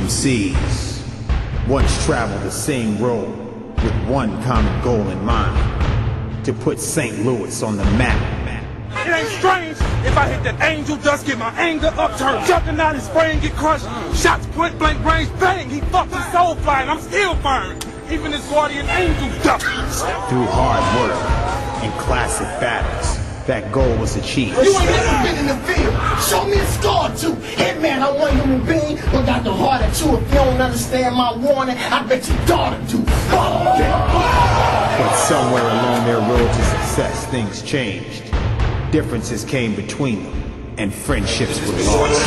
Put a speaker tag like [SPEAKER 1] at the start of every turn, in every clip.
[SPEAKER 1] MCs once traveled the same road with one common goal in mind: to put St. Louis on the map.
[SPEAKER 2] It ain't strange if I hit that angel dust, get my anger upturned, jumping out his brain, get crushed, shots point blank range, bang, he fucked his soul flying, I'm still burned, even his guardian angel ducked.
[SPEAKER 1] Through hard work and classic battles, that goal was achieved.
[SPEAKER 3] You ain't never been in the field. Show me a scar too. Hey man, I want human being, but got the heart at you. If you don't understand my warning, I bet your daughter do.
[SPEAKER 1] But somewhere along their road to success, things changed. Differences came between them, and friendships were lost.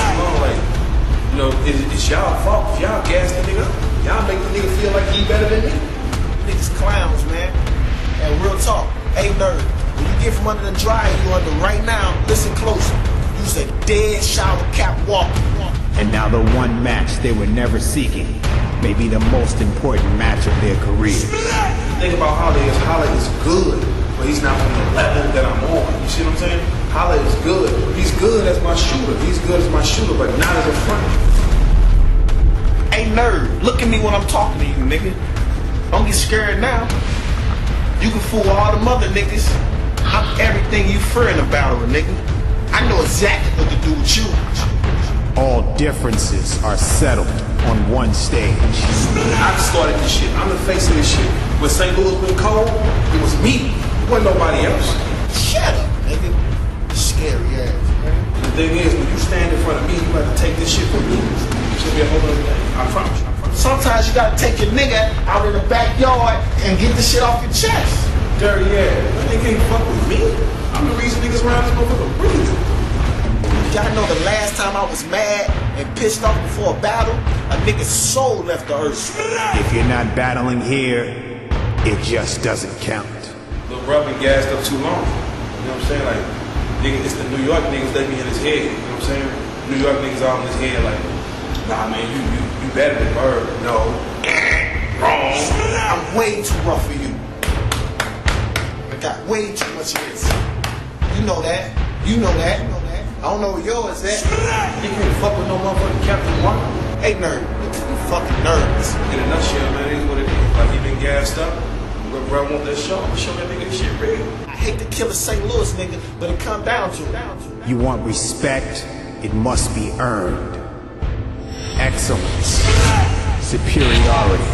[SPEAKER 4] You know, it's y'all fault. If y'all gas the nigga up, y'all make the nigga feel like he better than me.
[SPEAKER 5] Niggas clowns, man. And real talk, hey nerd, when you get from under the dryer you under right now, listen closer. You's a dead shower cap walker.
[SPEAKER 1] And now the one match they were never seeking may be the most important match of their career.
[SPEAKER 4] The thing about Holla is good, but he's not on the level that I'm on. You see what I'm saying? Holla is good. He's good as my shooter. He's good as my shooter, but not as a front.
[SPEAKER 5] Hey nerd, look at me when I'm talking to you, nigga. Don't get scared now. You can fool all the mother niggas. I'm everything you fear in a battle, nigga. I know exactly what to do with you.
[SPEAKER 1] All differences are settled on one stage.
[SPEAKER 4] I started this shit. I'm the face of this shit. When St. Louis went cold, it was me. It wasn't nobody else.
[SPEAKER 5] Shut up, nigga. Scary ass, man.
[SPEAKER 4] The thing is, when you stand in front of me, you got to take this shit from me. It should be a whole other thing. I promise you.
[SPEAKER 5] Sometimes you gotta take your nigga out in the backyard and get the shit off your chest.
[SPEAKER 4] Dirty ass. That nigga can't fuck with me. I'm the reason niggas around this motherfucker breathe.
[SPEAKER 5] Y'all know the last time I was mad and pissed off before a battle, a nigga's soul left the earth.
[SPEAKER 1] If you're not battling here, it just doesn't count.
[SPEAKER 4] Lil' bro been gassed up too long. You know what I'm saying? Like, nigga, it's the New York niggas that be in his head. You know what I'm saying? New York niggas all in his head like, nah man, you better than Bird. No. Wrong.
[SPEAKER 5] I'm way too rough for you. I got way too much of this. You know that. You know that. I don't know where yours at.
[SPEAKER 4] You can't fuck with no motherfucking Captain One.
[SPEAKER 5] Hey nerd, you fucking nerds.
[SPEAKER 4] In a nutshell, man, it is what it is. Like, he been gassed up. But bro, I want that show. I'm gonna show that nigga this shit real.
[SPEAKER 5] I hate to kill a St. Louis nigga, but it come down to it.
[SPEAKER 1] You want respect, it must be earned. Excellence, superiority.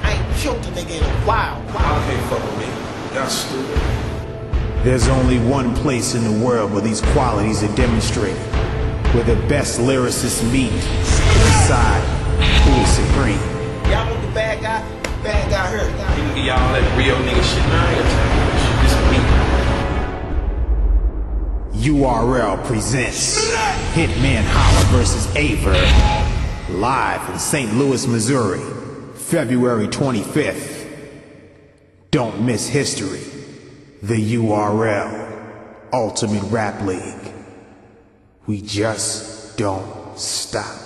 [SPEAKER 5] I ain't killed a nigga in a while.
[SPEAKER 4] Y'all can't fuck with me. Y'all stupid.
[SPEAKER 1] There's only one place in the world where these qualities are demonstrated, where the best lyricists meet to decide who is supreme.
[SPEAKER 5] Y'all want the bad guy? Bad guy hurt.
[SPEAKER 4] You can get y'all that real nigga shit. Nah, I ain't this me.
[SPEAKER 1] URL presents Hitman Holla vs. Aver, live in St. Louis, Missouri, February 25th. Don't miss history. The URL, Ultimate Rap League. We just don't stop.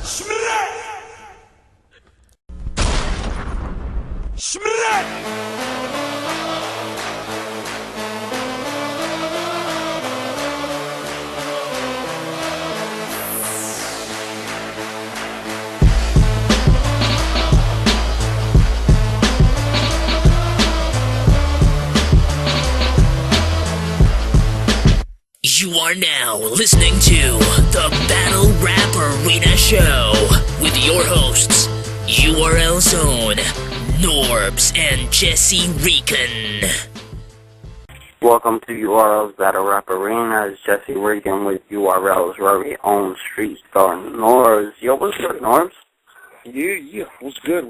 [SPEAKER 6] You are now listening to the Battle Rap Arena Show with your hosts, URL Zone, Norbs, and Jesserican.
[SPEAKER 7] Welcome to URL's Battle Rap Arena. It's Jesserican with URL's very own Street Star Norbs. Yo, what's good, Norbs?
[SPEAKER 8] Yeah. What's good,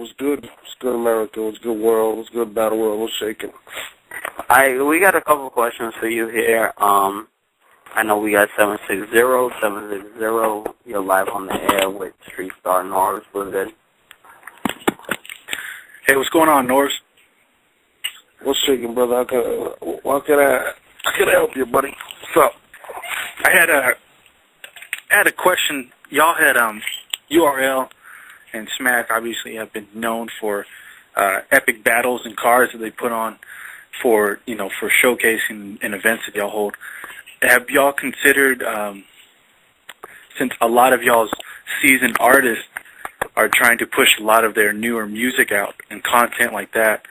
[SPEAKER 8] America? What's good, world? What's good, Battle World? What's shaking?
[SPEAKER 7] We got a couple questions for you here. I know we got 760. You're live on the air with Street Star Norbs. What's good?
[SPEAKER 9] Hey, what's going on, Norbs?
[SPEAKER 8] What's shaking, brother? How can I help you, buddy? What's up?
[SPEAKER 9] I had a question. Y'all had URL and Smack obviously have been known for epic battles and cars that they put on for showcasing and events that y'all hold. Have y'all considered, since a lot of y'all's seasoned artists are trying to push a lot of their newer music out and content like that.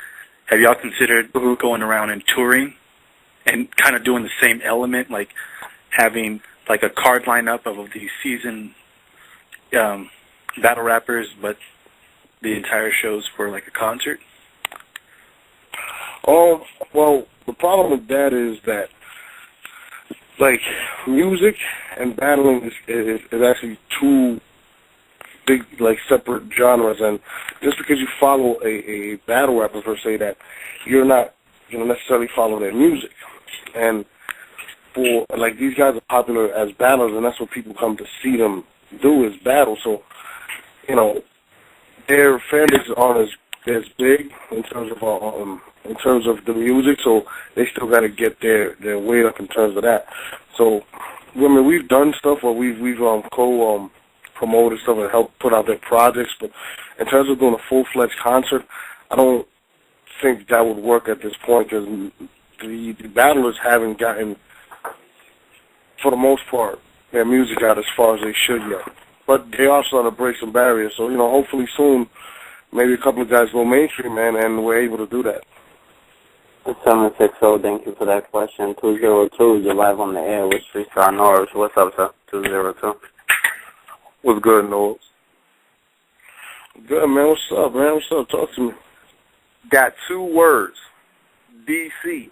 [SPEAKER 9] Have y'all considered going around and touring and kind of doing the same element, like having like a card lineup of these seasoned battle rappers, but the entire show's for like a concert?
[SPEAKER 8] Well, the problem with that is that, like, music and battling is actually two big, like, separate genres, and just because you follow a battle rapper, per se, that you're not going to necessarily follow their music. And for, like, these guys are popular as battlers, and that's what people come to see them do, is battle. So, you know, their fan bases aren't as big in terms of the music, so they still got to get their weight up in terms of that. So, I mean, we've done stuff where we've promoted stuff and helped put out their projects, but in terms of doing a full-fledged concert, I don't think that would work at this point, because the battlers haven't gotten, for the most part, their music out as far as they should yet. But they are starting to break some barriers, so, you know, hopefully soon, maybe a couple of guys go mainstream, man, and we're able to do that.
[SPEAKER 7] 760, thank you for that question. 202, you're live on the air with 3 Star Norris. What's up, sir? 202.
[SPEAKER 8] What's good, Norris? Good, man. What's up, man? What's up? Talk to me.
[SPEAKER 10] Got 2 words. DC.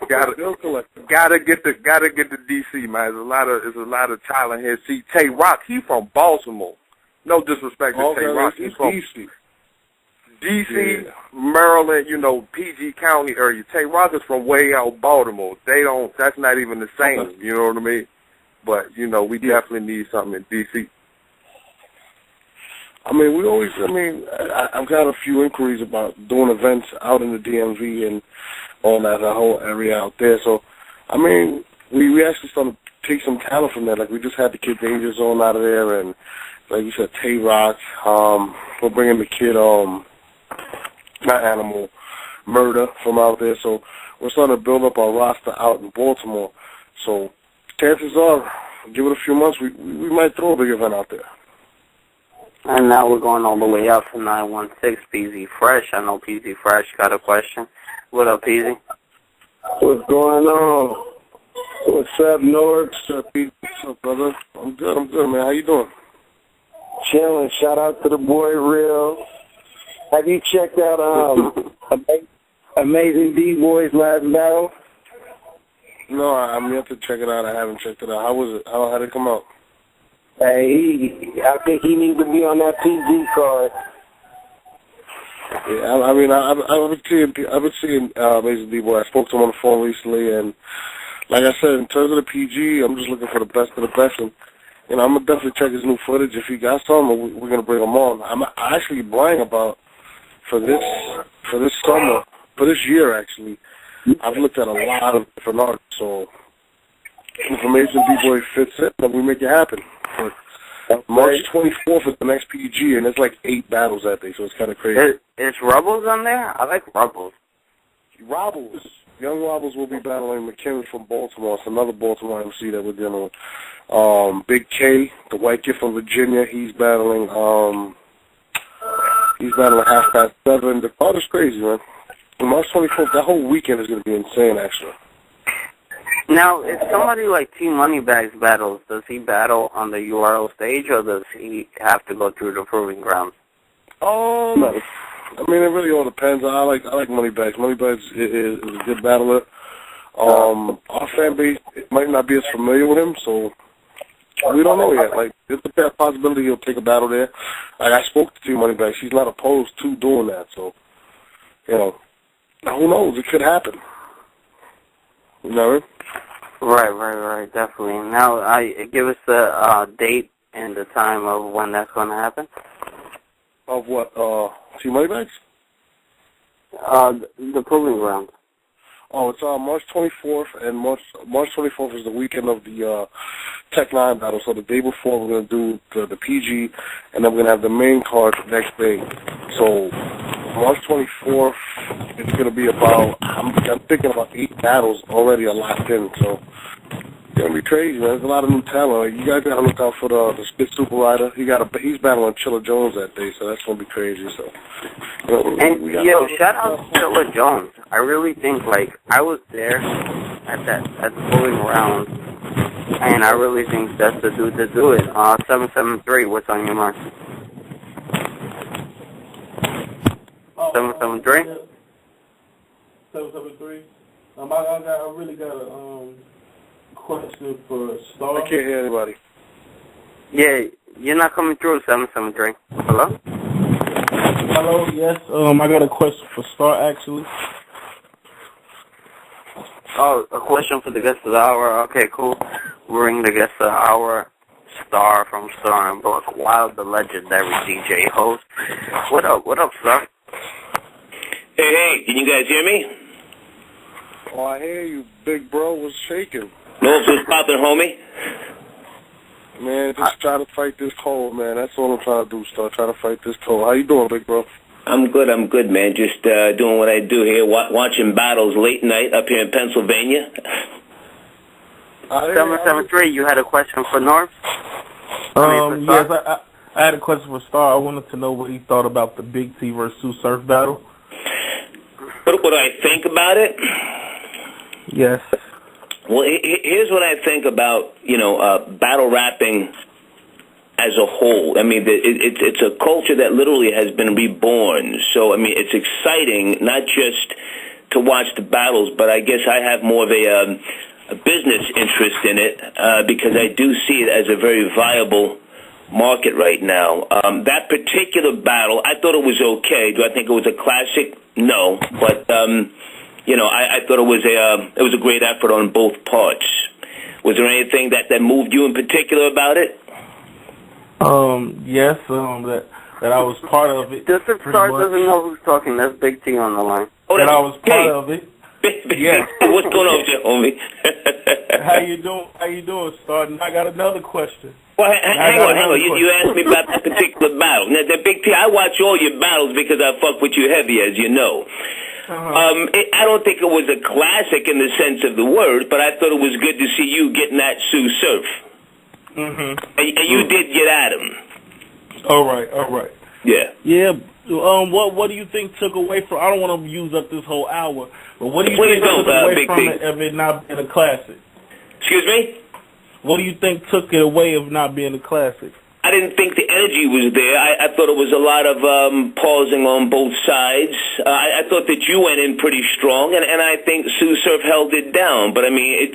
[SPEAKER 10] gotta get the DC, man. There's a lot of talent here. See, Tay Rock, he from Baltimore. No disrespect to Tay Rock. He's from DC, Maryland, you know, PG County area. Tay Rock is from way out Baltimore. That's not even the same, you know what I mean? But, you know, we definitely need something in DC.
[SPEAKER 8] I mean, I've got a few inquiries about doing events out in the DMV and all that, the whole area out there. So, I mean, we actually started to take some talent from there. Like, we just had the Kid Danger Zone out of there, and like you said, Tay Rock. We're bringing the kid, not Animal, Murder from out there. So we're starting to build up our roster out in Baltimore. So chances are, give it a few months, we might throw a big event out there.
[SPEAKER 7] And now we're going all the way up to 916, PZ Fresh. I know PZ Fresh got a question. What up, PZ?
[SPEAKER 8] What's going on? What's up, Norris? What's up, Pete? What's up, brother? I'm good, man. How you doing?
[SPEAKER 11] Chilling. Shout out to the boy Real. Have you checked out Amazing D-Boy's last battle?
[SPEAKER 8] No, I'm yet to check it out. I haven't checked it out. How was it? How did it come out?
[SPEAKER 11] Hey, I think he needs to be on that PG card.
[SPEAKER 8] Yeah, I mean, I've been seeing Amazing D-Boy. I spoke to him on the phone recently, and like I said, in terms of the PG, I'm just looking for the best of the best. And, you know, I'm going to definitely check his new footage. If he got some, we're going to bring him on. I'm actually buying about, for this summer, for this year, actually, I've looked at a lot of different artists. So, Information D-Boy fits it, and we make it happen. But March 24th is the next PG, and it's like 8 battles that day, so it's kind of crazy.
[SPEAKER 7] Is Rubbles on there? I like Rubbles.
[SPEAKER 8] Rubbles. Young Rubbles will be battling McKinley from Baltimore. It's another Baltimore MC that we're dealing with. Big K, the white kid from Virginia, he's battling 7:30. The card is crazy, man. March 24th, that whole weekend is going to be insane, actually.
[SPEAKER 7] Now, if somebody like T Moneybags battles, does he battle on the URL stage, or does he have to go through the proving grounds?
[SPEAKER 8] I mean, it really all depends. I like Moneybags. Moneybags is a good battler. Our fan base might not be as familiar with him, so we don't know yet. Like, there's a possibility he'll take a battle there. Like, I spoke to T Moneybags. He's not opposed to doing that, so, you know, who knows? It could happen. You know?
[SPEAKER 7] Right, definitely. Now, give us the date and the time of when that's going to happen.
[SPEAKER 8] Of what? T Moneybags?
[SPEAKER 7] The proving ground.
[SPEAKER 8] Oh, it's March 24th, and March 24th is the weekend of the Tech 9 battle. So the day before, we're going to do the PG, and then we're going to have the main card the next day. So March 24th, it's going to be about, I'm thinking about 8 battles already are locked in. So gonna be crazy, man. There's a lot of new talent. Like, you guys gotta look out for the Spit Super Rider. He's battling Chilla Jones that day, so that's gonna be crazy. So,
[SPEAKER 7] And shout out to Chilla Jones. I really think I was there at the polling round, and I really think that's the dude to do it. 773, what's on your mind? 773.
[SPEAKER 2] 773. I really got a question for Star.
[SPEAKER 8] I can't hear anybody.
[SPEAKER 7] Yeah, you're not coming through, 773. Hello?
[SPEAKER 2] Hello, yes. I got a question for Star, actually.
[SPEAKER 7] Oh, a question for the guest of the hour. Okay, cool. We'll ring the guest of the hour, Star from Star Buc Wild, the legendary DJ host. What up, Star?
[SPEAKER 12] Hey, can you guys hear me?
[SPEAKER 8] Oh, I hear you, big bro. What's shaking?
[SPEAKER 12] No, what's poppin', homie?
[SPEAKER 8] Man, just trying to fight this cold, man. That's all I'm trying to do, Star. Trying to fight this cold. How you doing, big bro?
[SPEAKER 12] I'm good, man. Just doing what I do here, watching battles late night up here in Pennsylvania.
[SPEAKER 7] 773, you had a question for North?
[SPEAKER 2] Yes, I had a question for Star. I wanted to know what he thought about the Big T versus Sue Surf battle.
[SPEAKER 12] What do I think about it?
[SPEAKER 2] Yes.
[SPEAKER 12] Well, here's what I think about, battle rapping as a whole. I mean, it's a culture that literally has been reborn. So, I mean, it's exciting, not just to watch the battles, but I guess I have more of a business interest in it because I do see it as a very viable market right now. That particular battle, I thought it was okay. Do I think it was a classic? No, but I thought it was a great effort on both parts. Was there anything that moved you in particular about it?
[SPEAKER 2] Yes, that I was part of it.
[SPEAKER 7] Just if Star doesn't know who's talking, that's Big T on the line.
[SPEAKER 12] Oh,
[SPEAKER 2] that I was part of it.
[SPEAKER 12] Yeah. What's going on with you, homie?
[SPEAKER 2] How you doing, Star? And I got another question.
[SPEAKER 12] Well, hang on. You asked me about this particular battle. Now, the Big T, I watch all your battles because I fuck with you heavy, as you know. I don't think it was a classic in the sense of the word, but I thought it was good to see you getting that Sue Surf. And you did get at him.
[SPEAKER 2] All right.
[SPEAKER 12] Yeah.
[SPEAKER 2] Yeah. What do you think took away from? I don't want to use up this whole hour, but what do you think took away from it of it not being a classic?
[SPEAKER 12] Excuse me?
[SPEAKER 2] What do you think took it away of not being a classic?
[SPEAKER 12] I didn't think the energy was there. I thought it was a lot of pausing on both sides. I thought that you went in pretty strong, and I think Sue Surf held it down. But I mean,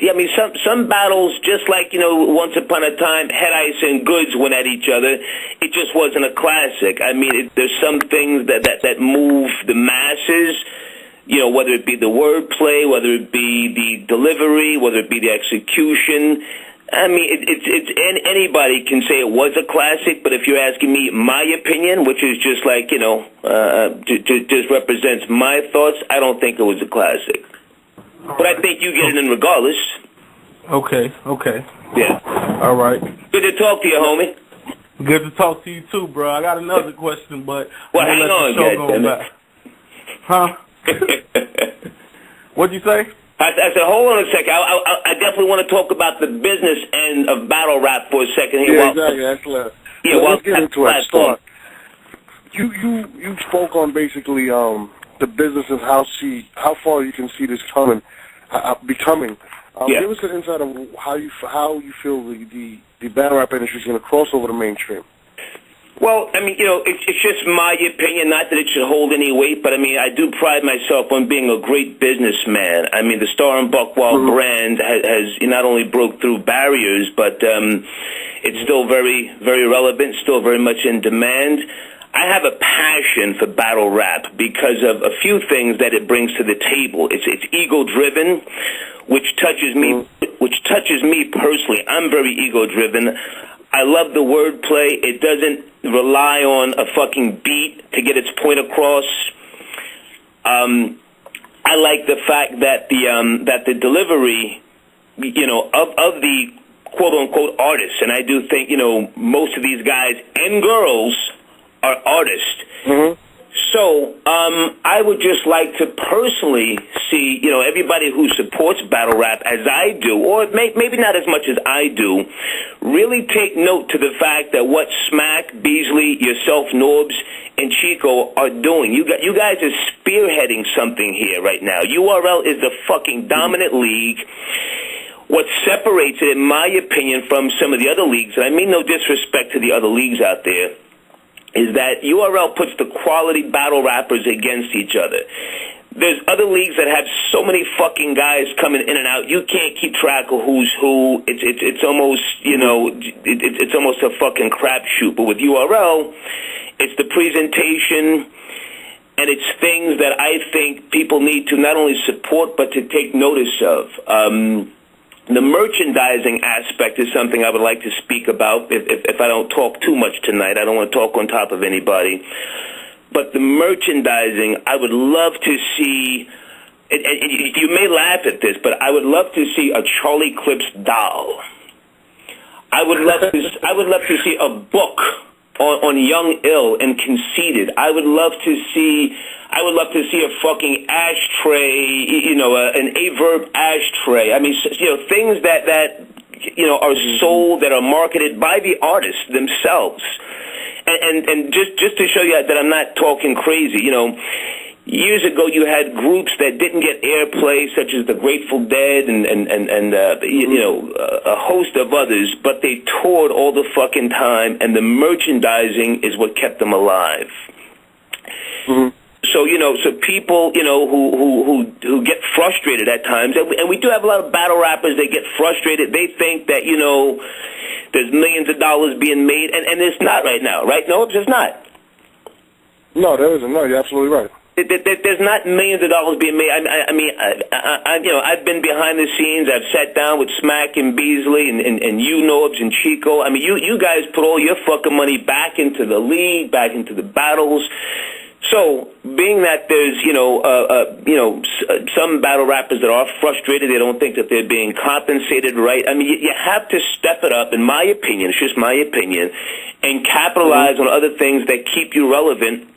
[SPEAKER 12] some battles, just like once upon a time, Head Ice and Goods went at each other. It just wasn't a classic. I mean, there's some things that move the masses. Whether it be the wordplay, whether it be the delivery, whether it be the execution. I mean, anybody can say it was a classic, but if you're asking me my opinion, which is just like, just represents my thoughts, I don't think it was a classic. But I think you get it in regardless.
[SPEAKER 2] Okay.
[SPEAKER 12] Yeah.
[SPEAKER 2] All right.
[SPEAKER 12] Good to talk to you, homie.
[SPEAKER 2] Good to talk to you too, bro. I got another question, but
[SPEAKER 12] well, hang on,
[SPEAKER 2] Huh? What'd you say?
[SPEAKER 12] I said, hold on a second. I definitely want to talk about the business end of battle rap for a second here.
[SPEAKER 8] Yeah, exactly. That's left.
[SPEAKER 12] Yeah,
[SPEAKER 8] let's get into it. Start. You spoke on basically the business and how far you can see this becoming. Give us an insight of how you feel the battle rap industry is going to cross over the mainstream.
[SPEAKER 12] Well, I mean, it's just my opinion, not that it should hold any weight, but I mean, I do pride myself on being a great businessman. I mean, the Star Buc Wild brand has not only broke through barriers, but it's still very, very relevant, still very much in demand. I have a passion for battle rap because of a few things that it brings to the table. It's ego-driven, which touches me personally. I'm very ego-driven. I love the wordplay. It doesn't rely on a fucking beat to get its point across. I like the fact that the delivery, of the quote unquote artists, and I do think most of these guys and girls are artists. So, I would just like to personally see, everybody who supports battle rap as I do, or maybe not as much as I do, really take note to the fact that what Smack, Beasley, yourself, Norbs, and Chico are doing. You guys are spearheading something here right now. URL is the fucking dominant league. What separates it, in my opinion, from some of the other leagues, and I mean no disrespect to the other leagues out there, is that URL puts the quality battle rappers against each other. There's other leagues that have so many fucking guys coming in and out, you can't keep track of who's who. It's almost, it's almost a fucking crapshoot. But with URL, it's the presentation, and it's things that I think people need to not only support, but to take notice of. The merchandising aspect is something I would like to speak about if I don't talk too much tonight. I don't want to talk on top of anybody. But the merchandising, I would love to see, and you may laugh at this, but I would love to see a Charlie Clips doll. I would love to see a book on Young, Ill, and Conceited. I would love to see a fucking ashtray, an Averb ashtray. I mean, things that are sold, that are marketed by the artists themselves. And just to show you that I'm not talking crazy, years ago you had groups that didn't get airplay, such as the Grateful Dead and a host of others, but they toured all the fucking time, and the merchandising is what kept them alive. Mm-hmm. So, so people, who get frustrated at times, and we do have a lot of battle rappers that get frustrated. They think that, there's millions of dollars being made, and it's not right now, right? No, it's just not.
[SPEAKER 8] No, there isn't. No, you're absolutely right.
[SPEAKER 12] There's not millions of dollars being made. I mean, I've been behind the scenes. I've sat down with Smack and Beasley and you, Norbs, and Chico. I mean, you guys put all your fucking money back into the league, back into the battles. So, being that there's, some battle rappers that are frustrated, they don't think that they're being compensated right. I mean, you have to step it up, in my opinion, it's just my opinion, and capitalize on other things that keep you relevant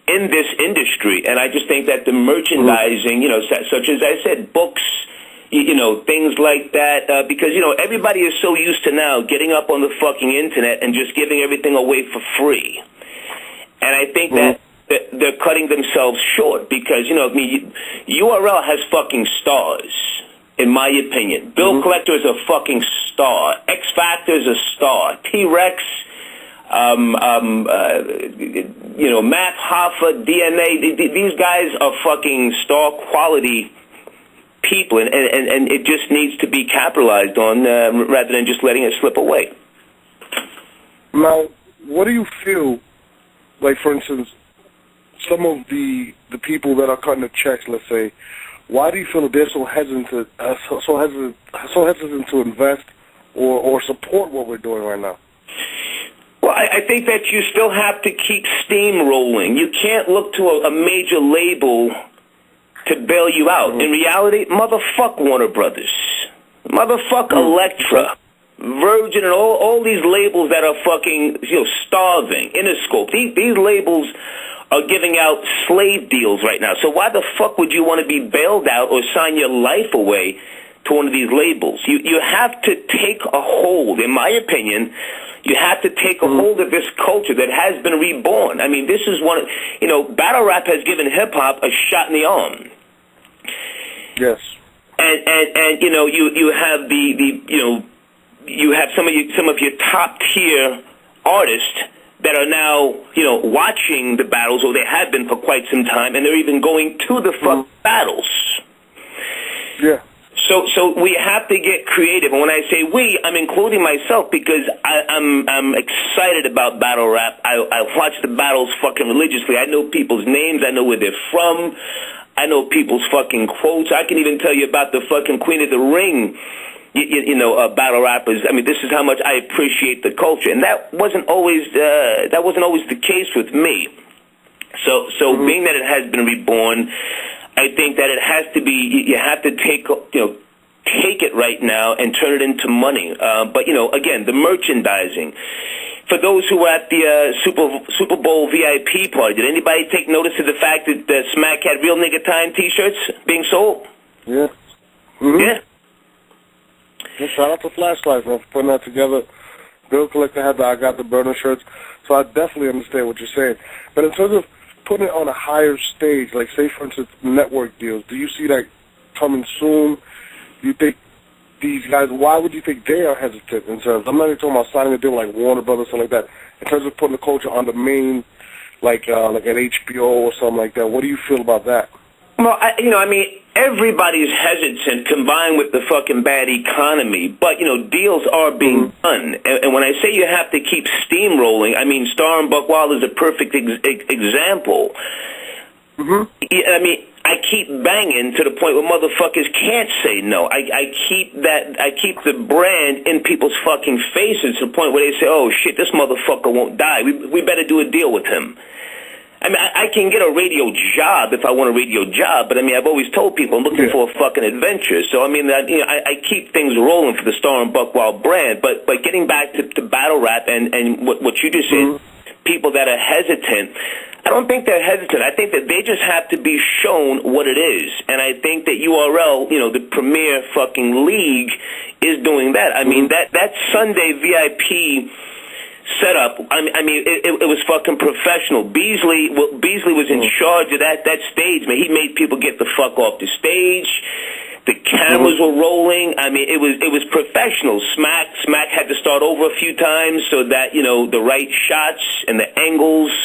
[SPEAKER 12] in this industry. And I just think that the merchandising, such as I said, books, things like that, because, everybody is so used to now getting up on the fucking internet and just giving everything away for free. And I think that they're cutting themselves short because, URL has fucking stars, in my opinion. Bill Collector is a fucking star. X Factor is a star. T-Rex, Matt Hoffa, DNA, these guys are fucking star quality people, and it just needs to be capitalized on rather than just letting it slip away.
[SPEAKER 8] Now, what do you feel, like, for instance, some of the people that are cutting the checks, let's say, why do you feel that they're so hesitant to invest or support what we're doing right now?
[SPEAKER 12] Well, I think that you still have to keep steamrolling. You can't look to a major label to bail you out. In reality, motherfuck Warner Brothers. Motherfuck Elektra. Virgin and all these labels that are fucking, starving. Interscope. These labels are giving out slave deals right now. So why the fuck would you want to be bailed out or sign your life away to one of these labels? You have to take a hold, in my opinion. You have to take a hold of this culture that has been reborn. I mean, this is one, battle rap has given hip hop a shot in the arm.
[SPEAKER 8] Yes.
[SPEAKER 12] And you have you have some of your top tier artists that are now, watching the battles, or they have been for quite some time, and they're even going to the battles.
[SPEAKER 8] Yeah.
[SPEAKER 12] So we have to get creative, and when I say we, I'm including myself because I'm excited about battle rap. I watch the battles fucking religiously. I know people's names. I know where they're from. I know people's fucking quotes. I can even tell you about the fucking Queen of the Ring. Battle rappers. I mean, this is how much I appreciate the culture, and that wasn't always the case with me. So being that it has been reborn, I think that it has to be. You have to take it right now and turn it into money. But, again, the merchandising. For those who were at the Super Bowl VIP party, did anybody take notice of the fact that Smack had Real Nigga Time T-shirts being sold?
[SPEAKER 8] Yeah. Mm-hmm.
[SPEAKER 12] Yeah.
[SPEAKER 8] Yeah, shout out to Flashlight, man, for putting that together. Bill Collector had the I Got the Burner shirts, so I definitely understand what you're saying. But in terms of putting it on a higher stage, like, say, for instance, network deals, do you see that coming soon? Do you think these guys, why would you think they are hesitant in terms, I'm not even talking about signing a deal like Warner Brothers, something like that, in terms of putting the culture on the main, like an HBO or something like that. What do you feel about that?
[SPEAKER 12] Well, everybody's hesitant combined with the fucking bad economy, but, deals are being done. And when I say you have to keep steamrolling, Star and Buc Wild is a perfect example. I keep banging to the point where motherfuckers can't say no. I keep the brand in people's fucking faces to the point where they say, oh shit, this motherfucker won't die. We better do a deal with him. I can get a radio job if I want a radio job, but I've always told people I'm looking for a fucking adventure. So I keep things rolling for the Star and Buc Wild brand. But getting back to battle rap and what you just said, people that are hesitant, I don't think they're hesitant. I think that they just have to be shown what it is. And I think that URL, the premier fucking league, is doing that. That Sunday VIP setup, it was fucking professional. Beasley was in charge of that stage, man. He made people get the fuck off the stage. The cameras were rolling. It was professional. Smack had to start over a few times so that, the right shots and the angles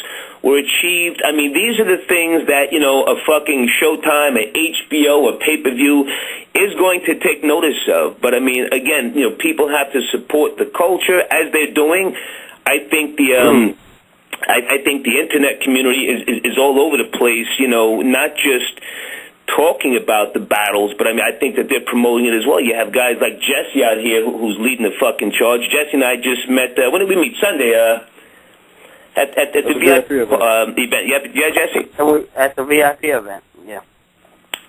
[SPEAKER 12] were achieved. These are the things that, a fucking Showtime, a HBO, a pay-per-view is going to take notice of. But, again, people have to support the culture as they're doing. I think I think the internet community is all over the place, not just talking about the battles, but I think that they're promoting it as well. You have guys like Jesse out here who's leading the fucking charge. Jesse and I just met, when did we meet? Sunday, at the VIP event. Yeah, Jesse?
[SPEAKER 7] At the VIP event, yeah.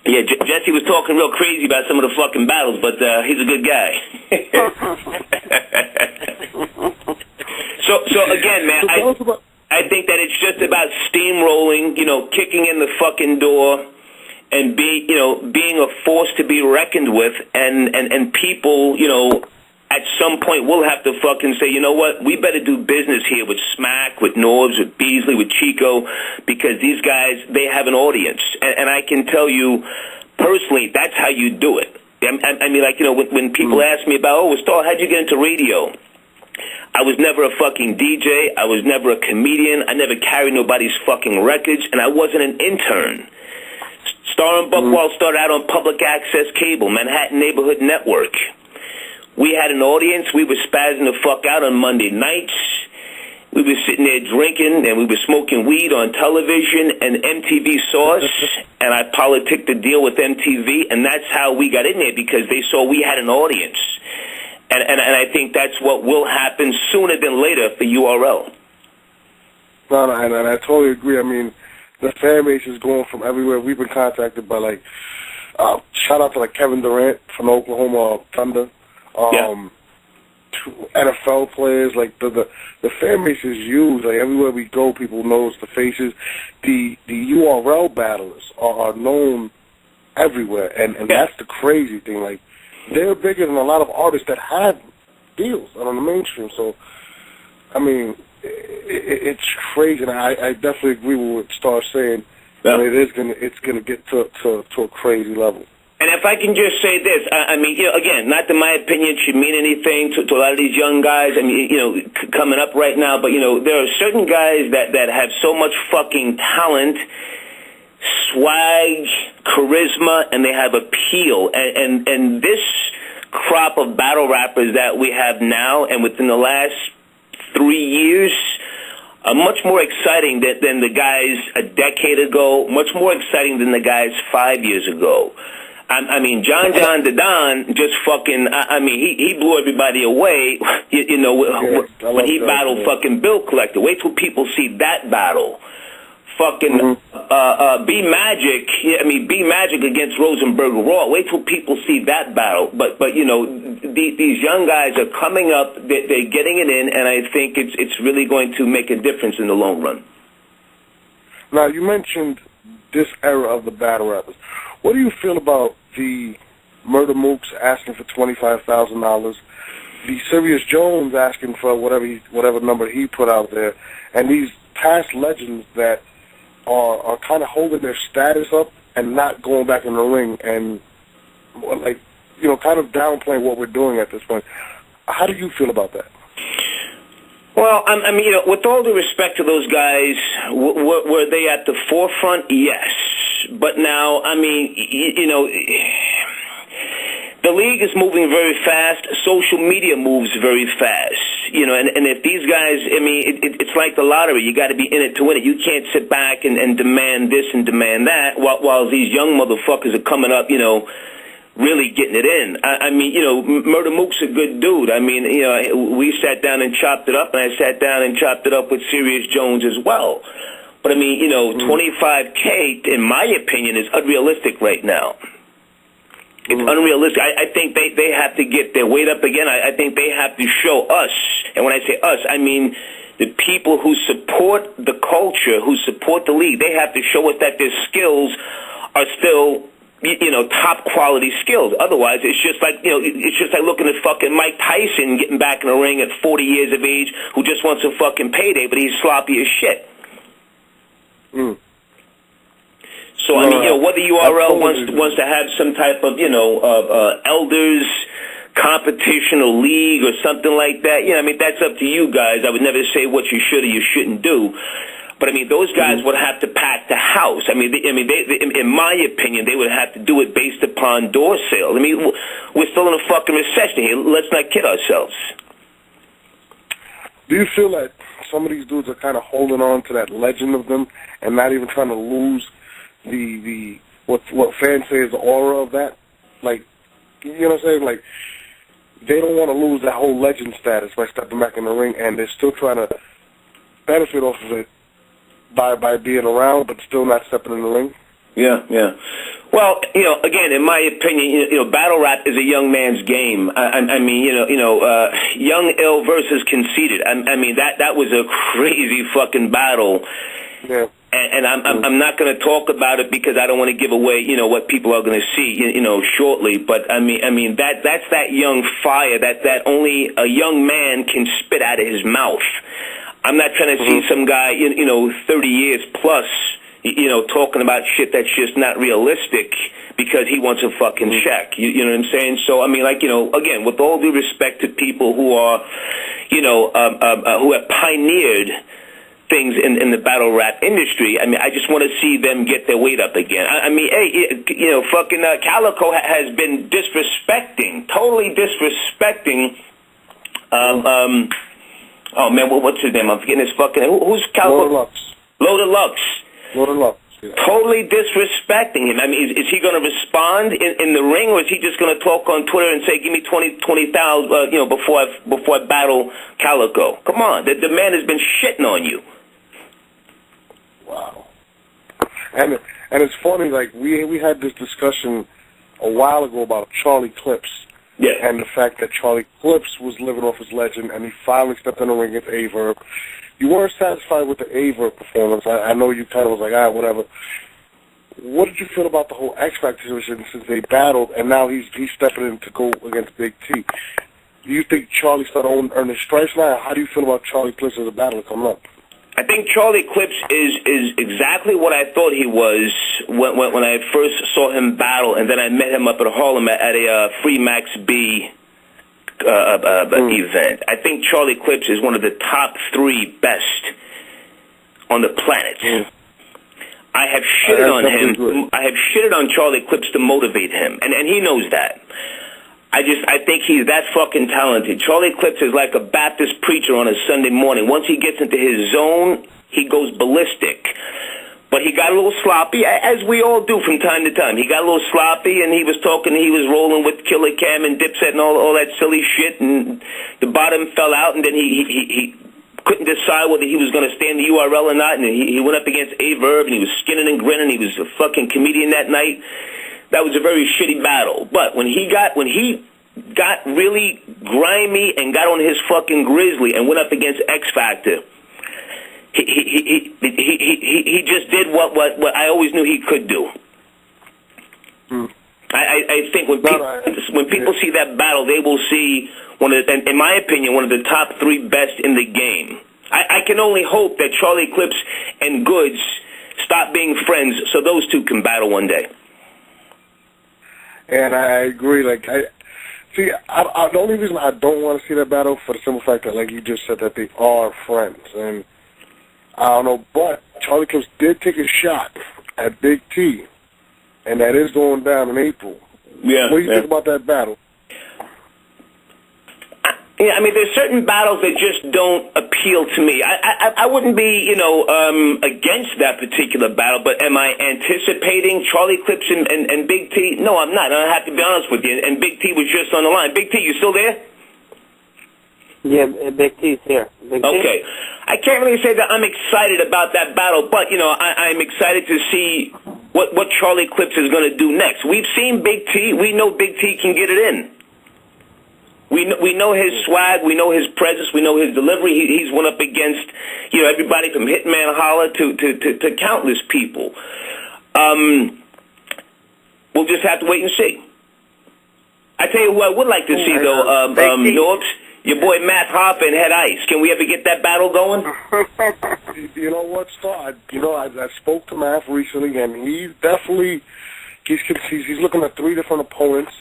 [SPEAKER 12] Yeah, Jesse was talking real crazy about some of the fucking battles, but he's a good guy. So again, man, I think that it's just about steamrolling, kicking in the fucking door, and being a force to be reckoned with, and people, at some point will have to fucking say, you know what, we better do business here with Smack, with Norbs, with Beasley, with Chico, because these guys, they have an audience. And I can tell you, personally, that's how you do it. When people ask me about, Star, how'd you get into radio? I was never a fucking DJ. I was never a comedian. I never carried nobody's fucking records, and I wasn't an intern. Star and Buc Wild started out on public access cable, Manhattan Neighborhood Network. We had an audience. We were spazzing the fuck out on Monday nights. We were sitting there drinking, and we were smoking weed on television, and MTV saw us, and I politicked the deal with MTV, and that's how we got in there, because they saw we had an audience. And I think that's what will happen sooner than later for URL.
[SPEAKER 8] No, and I totally agree. The fan base is going from everywhere. We've been contacted by, shout out to, Kevin Durant from Oklahoma Thunder, to NFL players. The fan base is huge. Everywhere we go, people knows the faces. The URL battlers are known everywhere, and that's the crazy thing. They're bigger than a lot of artists that have deals on the mainstream. So, it's crazy, and I definitely agree with what Star's saying. Yeah. It's gonna get to a crazy level.
[SPEAKER 12] And if I can just say this, again, not that my opinion should mean anything to a lot of these young guys, coming up right now, but there are certain guys that have so much fucking talent, swag, charisma, and they have appeal. And this crop of battle rappers that we have now, and within the last 3 years, are much more exciting than the guys a decade ago, much more exciting than the guys 5 years ago. John the Don just fucking, he blew everybody away, when he battled fucking Bill Collector. Wait till people see that battle. fucking B Magic. I mean, B Magic against Rosenberg Raw. Wait till people see that battle. But you know, these young guys are coming up. They're getting it in, and I think it's really going to make a difference in the long run.
[SPEAKER 8] Now, you mentioned this era of the battle rappers. What do you feel about the Murder Mooks asking for $25,000, the Sirius Jones asking for whatever number he put out there, and these past legends that are kind of holding their status up and not going back in the ring and, like, you know, kind of downplaying what we're doing at this point? How do you feel about that?
[SPEAKER 12] Well, I mean, you know, with all due respect to those guys, were they at the forefront? Yes. But now, I mean, you know, the league is moving very fast. Social media moves very fast. You know, and if these guys, I mean, it's like the lottery. You got to be in it to win it. You can't sit back and demand this and demand that while these young motherfuckers are coming up, you know, really getting it in. I mean, you know, Murder Mook's a good dude. I mean, you know, we sat down and chopped it up, and I sat down and chopped it up with Sirius Jones as well. But, I mean, you know, $25K, in my opinion, is unrealistic right now. It's unrealistic. I think they have to get their weight up again. I think they have to show us, and when I say us, I mean the people who support the culture, who support the league. They have to show us that their skills are still, you know, top quality skills. Otherwise, it's just like, you know, it's just like looking at fucking Mike Tyson getting back in the ring at 40 years of age, who just wants a fucking payday, but he's sloppy as shit. So, I mean, you know, whether URL wants to have some type of, you know, elders competition or league or something like that, you know, I mean, that's up to you guys. I would never say what you should or you shouldn't do. But, I mean, those guys would have to pack the house. I mean, in my opinion, they would have to do it based upon door sales. I mean, we're still in a fucking recession here. Let's not kid ourselves.
[SPEAKER 8] Do you feel that some of these dudes are kind of holding on to that legend of them and not even trying to lose the what fans say is the aura of that? Like, you know what I'm saying? Like, they don't want to lose that whole legend status by stepping back in the ring, and they're still trying to benefit off of it by being around, but still not stepping in the ring.
[SPEAKER 12] Yeah, yeah. Well, you know, again, in my opinion, you know, battle rap is a young man's game. I mean, young ill versus conceited. I mean, that was a crazy fucking battle.
[SPEAKER 8] Yeah.
[SPEAKER 12] And I'm not going to talk about it because I don't want to give away, you know, what people are going to see, you know, shortly. But I mean that's that young fire that only a young man can spit out of his mouth. I'm not trying to see some guy, you know, 30 years plus, you know, talking about shit that's just not realistic because he wants a fucking check. You know what I'm saying? So, I mean, like, you know, again, with all due respect to people who are, you know, who have pioneered things in the battle rap industry, I mean, I just want to see them get their weight up again. I mean, hey, you know, fucking Calico has been totally disrespecting, oh, man, what's his name? I'm forgetting his fucking name. Who's Calico? Loaded Lux. Yeah. Totally disrespecting him. I mean, is he going to respond in the ring, or is he just going to talk on Twitter and say, "Give me 20,000, you know, before I battle Calico"? Come on, the man has been shitting on you.
[SPEAKER 8] Wow. And it's funny, like we had this discussion a while ago about Charlie Clips.
[SPEAKER 12] Yeah.
[SPEAKER 8] And the fact that Charlie Clips was living off his legend, and he finally stepped in the ring against Averb. You weren't satisfied with the Averb performance. I know you kind of was like, whatever. What did you feel about the whole X Factor situation since they battled, and now he's stepping in to go against Big T? Do you think Charlie started to earn his stripes now? How do you feel about Charlie Clips as a battler coming up?
[SPEAKER 12] I think Charlie Clips is exactly what I thought he was when I first saw him battle, and then I met him up at Harlem at a Free Max B event. I think Charlie Clips is one of the top 3 best on the planet. I have shitted on him. I have shitted on Charlie Clips to motivate him, and he knows that. I think he's that fucking talented. Charlie Clips is like a Baptist preacher on a Sunday morning. Once he gets into his zone, he goes ballistic. But he got a little sloppy, as we all do from time to time. He got a little sloppy, and he was rolling with Killer Cam and Dipset and all that silly shit, and the bottom fell out, and then he couldn't decide whether he was going to stay in the URL or not, and he went up against A-Verb, and he was skinning and grinning. He was a fucking comedian that night. That was a very shitty battle. But when he got really grimy and got on his fucking grizzly and went up against X Factor, he just did what I always knew he could do. I think when people see that battle, they will see in my opinion, one of the top 3 best in the game. I can only hope that Charlie Clips and Goods stop being friends so those two can battle one day.
[SPEAKER 8] And I agree. The only reason I don't want to see that battle for the simple fact that, like you just said, that they are friends. And I don't know, but Charlie Clips did take a shot at Big T, and that is going down in April.
[SPEAKER 12] Yeah.
[SPEAKER 8] What do you think about that battle?
[SPEAKER 12] Yeah, I mean, there's certain battles that just don't appeal to me. I wouldn't be, against that particular battle, but am I anticipating Charlie Clips and Big T? No, I'm not. I have to be honest with you. And Big T was just on the line. Big T, you still there?
[SPEAKER 7] Yeah, Big T's here.
[SPEAKER 12] Okay. I can't really say that I'm excited about that battle, but, I'm excited to see what Charlie Clips is going to do next. We've seen Big T. We know Big T can get it in. We know his swag, we know his presence, we know his delivery. He's went up against, everybody from Hitman Holla to countless people. We'll just have to wait and see. I tell you who I would like to see, though, Norbs, your boy Matt Hoffa and Head Ice. Can we ever get that battle going?
[SPEAKER 8] You know what, Star? I spoke to Matt recently, and he's definitely he's looking at 3 different opponents.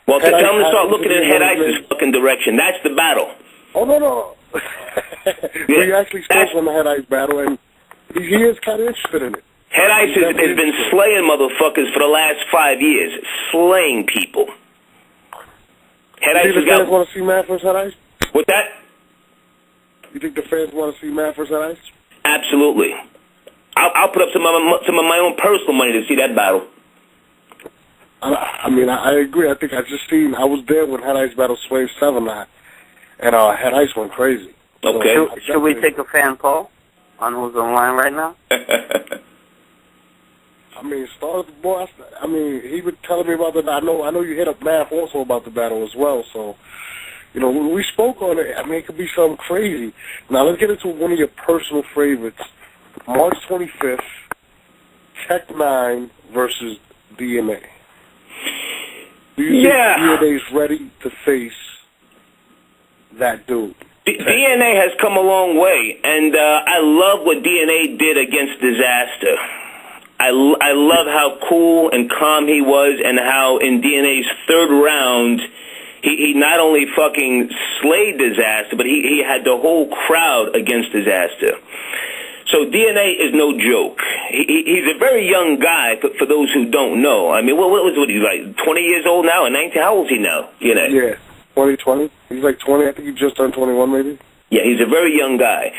[SPEAKER 12] Well, tell him to start looking in Head Ice's fucking direction. That's the battle.
[SPEAKER 8] Oh, no. We actually spoke on the Head Ice battle, and he is kind of interested in it.
[SPEAKER 12] Head Ice has been slaying motherfuckers for the last 5 years. Slaying people. Head Ice has got...
[SPEAKER 8] fans want to see Matt versus Head Ice?
[SPEAKER 12] What's that?
[SPEAKER 8] You think the fans want to see Matt versus Head Ice?
[SPEAKER 12] Absolutely. I'll put up some of my own personal money to see that battle.
[SPEAKER 8] I mean, I agree. I think I was there when Head Ice battled Swave 7 and Head Ice went crazy.
[SPEAKER 12] Okay.
[SPEAKER 7] So, should we take a fan poll on who's on the line right now?
[SPEAKER 8] I mean, Star Buc Boy, he was telling me about that. I know you hit up Math also about the battle as well, so, we spoke on it. I mean, it could be something crazy. Now, let's get into one of your personal favorites. March 25th, Tech 9 versus DNA. Do you think DNA's ready to face that dude?
[SPEAKER 12] DNA has come a long way, and I love what DNA did against Disaster. I love how cool and calm he was, and how in DNA's 3rd round, he not only fucking slayed Disaster, but he had the whole crowd against Disaster. So DNA is no joke. He's a very young guy, for those who don't know. I mean, what he's like, 20 years old now, and 19? How old is he now?
[SPEAKER 8] Yeah, 20. He's like 20. I think he just turned 21, maybe.
[SPEAKER 12] Yeah, he's a very young guy.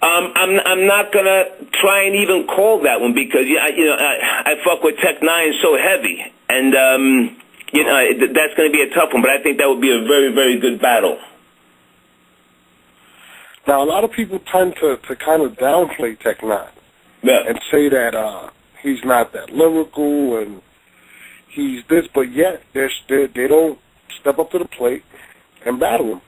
[SPEAKER 12] I'm not gonna try and even call that one because I fuck with Tech 9 so heavy, and that's gonna be a tough one. But I think that would be a very, very good battle.
[SPEAKER 8] Now, a lot of people tend to kind of downplay Tech 9 and say that he's not that lyrical and he's this, but yet they don't step up to the plate and battle him.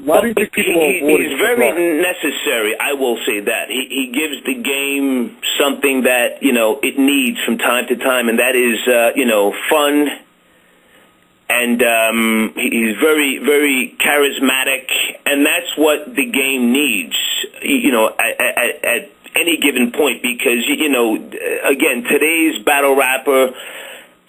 [SPEAKER 8] Why do you think people are avoiding
[SPEAKER 12] He's very necessary, I will say that. He gives the game something that, it needs from time to time, and that is, fun. And he's very, very charismatic, and that's what the game needs, at any given point, because, again, today's battle rapper